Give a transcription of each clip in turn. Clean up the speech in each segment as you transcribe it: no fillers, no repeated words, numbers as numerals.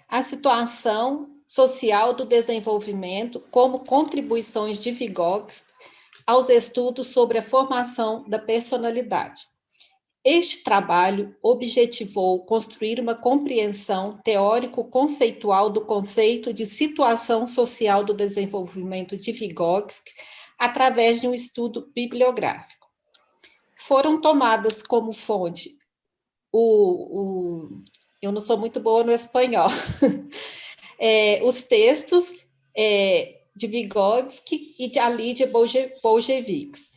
a situação social do desenvolvimento como contribuições de Vygotsky aos estudos sobre a formação da personalidade. Este trabalho objetivou construir uma compreensão teórico-conceitual do conceito de situação social do desenvolvimento de Vygotsky através de um estudo bibliográfico. Foram tomadas como fonte eu não sou muito boa no espanhol, os textos de Vygotsky e de ali de Bolcheviques.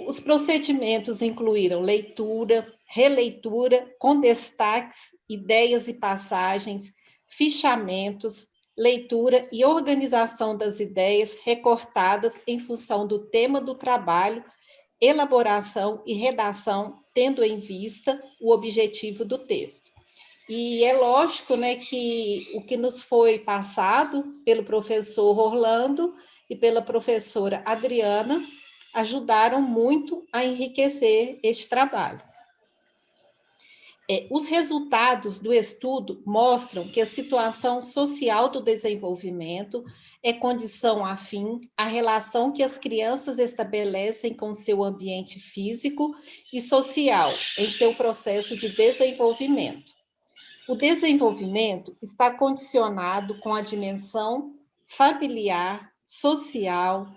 Os procedimentos incluíram leitura, releitura, com destaques, ideias e passagens, fichamentos, leitura e organização das ideias recortadas em função do tema do trabalho, elaboração e redação, tendo em vista o objetivo do texto. E é lógico, né, que o que nos foi passado pelo professor Orlando e pela professora Adriana ajudaram muito a enriquecer este trabalho. Os resultados do estudo mostram que a situação social do desenvolvimento é condição afim à relação que as crianças estabelecem com seu ambiente físico e social em seu processo de desenvolvimento. O desenvolvimento está condicionado com a dimensão familiar, social,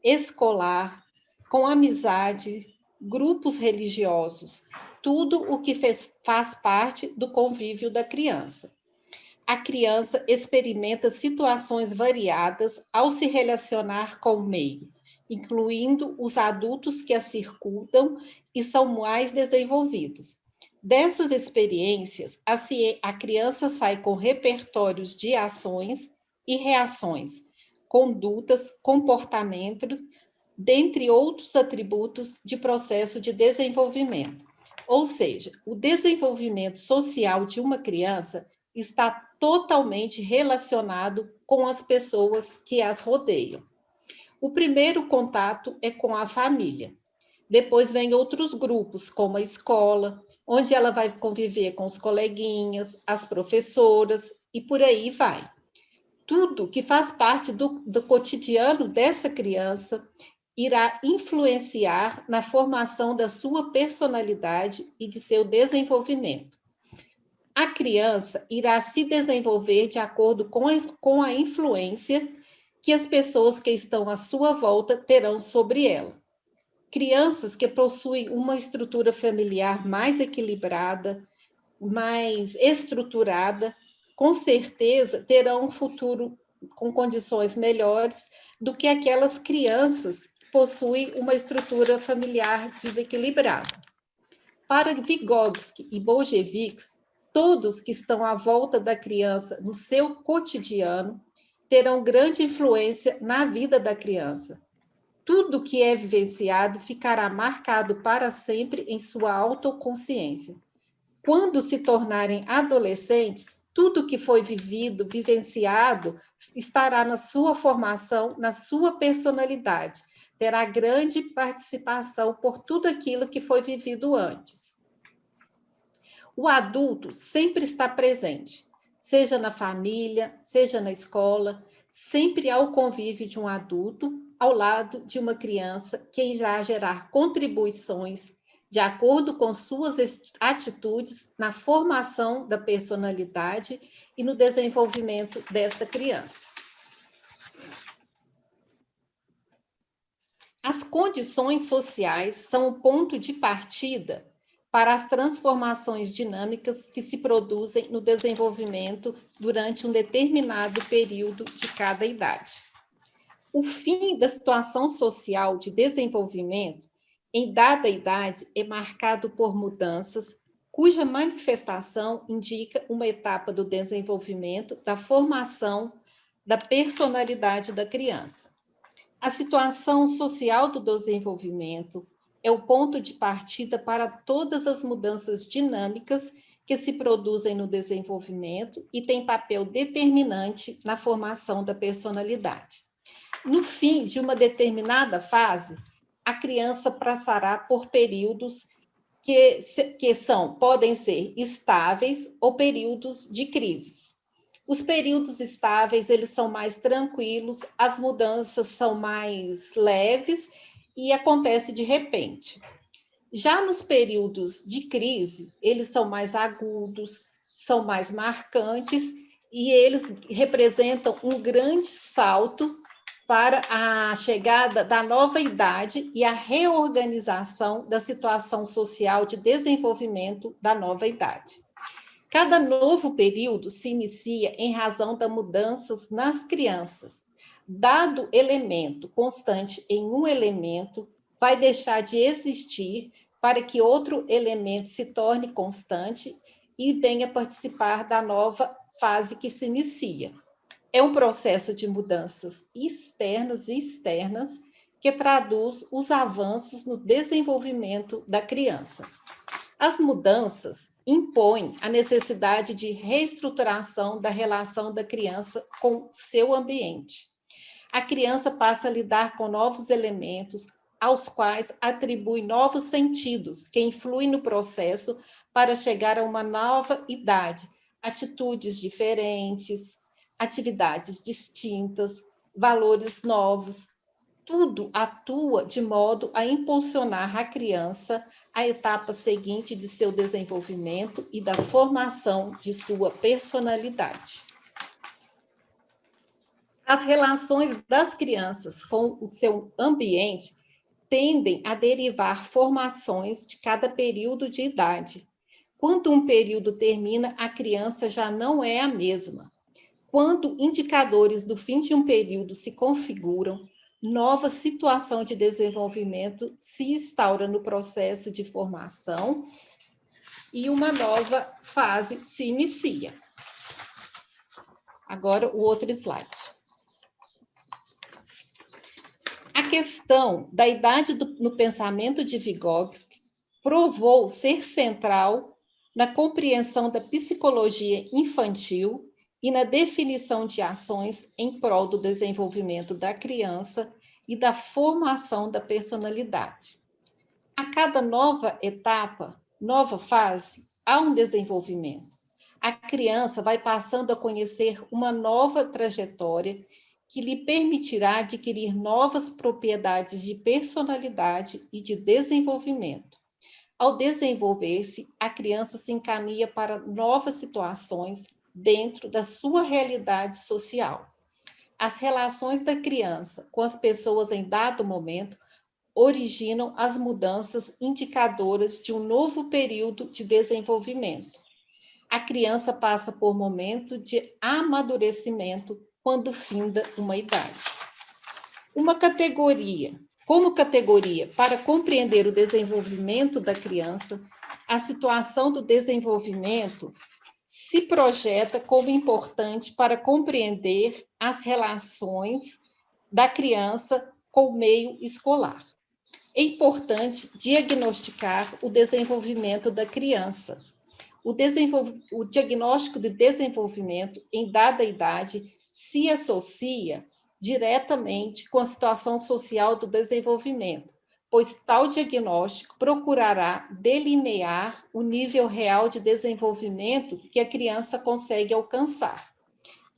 escolar, com amizade, grupos religiosos, tudo o que faz parte do convívio da criança. A criança experimenta situações variadas ao se relacionar com o meio, incluindo os adultos que a circundam e são mais desenvolvidos. Dessas experiências, a criança sai com repertórios de ações e reações, condutas, comportamentos, dentre outros atributos de processo de desenvolvimento. Ou seja, o desenvolvimento social de uma criança está totalmente relacionado com as pessoas que as rodeiam. O primeiro contato é com a família. Depois vem outros grupos, como a escola, onde ela vai conviver com os coleguinhas, as professoras, e por aí vai. Tudo que faz parte do cotidiano dessa criança irá influenciar na formação da sua personalidade e de seu desenvolvimento. A criança irá se desenvolver de acordo com a influência que as pessoas que estão à sua volta terão sobre ela. Crianças que possuem uma estrutura familiar mais equilibrada, mais estruturada, com certeza terão um futuro com condições melhores do que aquelas crianças que possuem uma estrutura familiar desequilibrada. Para Vygotsky e Bolcheviques, todos que estão à volta da criança no seu cotidiano terão grande influência na vida da criança. Tudo que é vivenciado ficará marcado para sempre em sua autoconsciência. Quando se tornarem adolescentes, tudo que foi vivido, vivenciado, estará na sua formação, na sua personalidade. Terá grande participação por tudo aquilo que foi vivido antes. O adulto sempre está presente, seja na família, seja na escola, sempre há o convívio de um adulto ao lado de uma criança que irá gerar contribuições de acordo com suas atitudes na formação da personalidade e no desenvolvimento desta criança. As condições sociais são o ponto de partida para as transformações dinâmicas que se produzem no desenvolvimento durante um determinado período de cada idade. O fim da situação social de desenvolvimento em dada idade é marcado por mudanças cuja manifestação indica uma etapa do desenvolvimento da formação da personalidade da criança. A situação social do desenvolvimento é o ponto de partida para todas as mudanças dinâmicas que se produzem no desenvolvimento e tem papel determinante na formação da personalidade. No fim de uma determinada fase, a criança passará por períodos que podem ser estáveis ou períodos de crises. Os períodos estáveis, eles são mais tranquilos, as mudanças são mais leves e acontece de repente. Já nos períodos de crise, eles são mais agudos, são mais marcantes e eles representam um grande salto para a chegada da nova idade e a reorganização da situação social de desenvolvimento da nova idade. Cada novo período se inicia em razão das mudanças nas crianças. Dado elemento constante em um elemento, vai deixar de existir para que outro elemento se torne constante e venha participar da nova fase que se inicia. É um processo de mudanças externas e externas que traduz os avanços no desenvolvimento da criança. As mudanças impõem a necessidade de reestruturação da relação da criança com seu ambiente. A criança passa a lidar com novos elementos, aos quais atribui novos sentidos, que influem no processo para chegar a uma nova idade, atitudes diferentes, atividades distintas, valores novos. Tudo atua de modo a impulsionar a criança à etapa seguinte de seu desenvolvimento e da formação de sua personalidade. As relações das crianças com o seu ambiente tendem a derivar formações de cada período de idade. Quando um período termina, a criança já não é a mesma. Quando indicadores do fim de um período se configuram, nova situação de desenvolvimento se instaura no processo de formação e uma nova fase se inicia. Agora, o outro slide. A questão da idade no pensamento de Vygotsky provou ser central na compreensão da psicologia infantil e na definição de ações em prol do desenvolvimento da criança e da formação da personalidade. A cada nova etapa, nova fase, há um desenvolvimento. A criança vai passando a conhecer uma nova trajetória que lhe permitirá adquirir novas propriedades de personalidade e de desenvolvimento. Ao desenvolver-se, a criança se encaminha para novas situações dentro da sua realidade social. As relações da criança com as pessoas em dado momento originam as mudanças indicadoras de um novo período de desenvolvimento. A criança passa por momento de amadurecimento quando finda uma idade. Como categoria, para compreender o desenvolvimento da criança, a situação do desenvolvimento se projeta como importante para compreender as relações da criança com o meio escolar. É importante diagnosticar o desenvolvimento da criança. O diagnóstico de desenvolvimento em dada idade se associa diretamente com a situação social do desenvolvimento, pois tal diagnóstico procurará delinear o nível real de desenvolvimento que a criança consegue alcançar.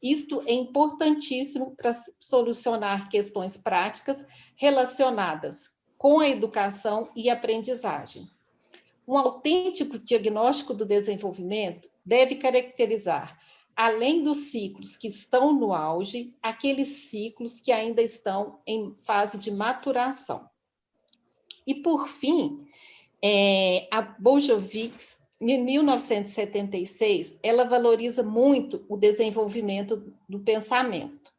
Isto é importantíssimo para solucionar questões práticas relacionadas com a educação e aprendizagem. Um autêntico diagnóstico do desenvolvimento deve caracterizar, além dos ciclos que estão no auge, aqueles ciclos que ainda estão em fase de maturação. E, por fim, a Bolshevik, em 1976, ela valoriza muito o desenvolvimento do pensamento.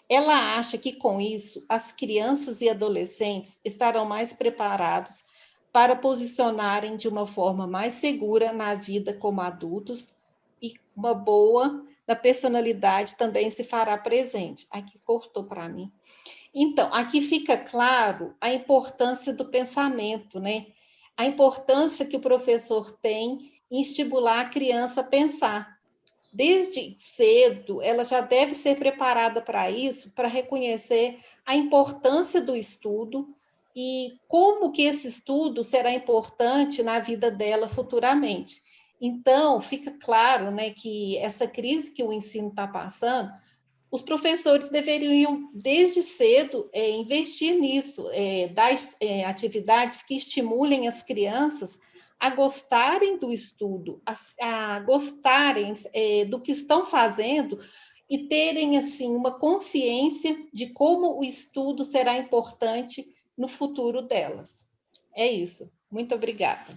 Ela acha que, com isso, as crianças e adolescentes estarão mais preparados para posicionarem de uma forma mais segura na vida como adultos e uma boa na personalidade também se fará presente. Aqui cortou para mim. Então, aqui fica claro a importância do pensamento, né? A importância que o professor tem em estimular a criança a pensar. Desde cedo, ela já deve ser preparada para isso, para reconhecer a importância do estudo e como que esse estudo será importante na vida dela futuramente. Então, fica claro, né, que essa crise que o ensino está passando, os professores deveriam, desde cedo, investir nisso, dar atividades que estimulem as crianças a gostarem do estudo, a gostarem do que estão fazendo e terem, assim, uma consciência de como o estudo será importante no futuro delas. É isso. Muito obrigada.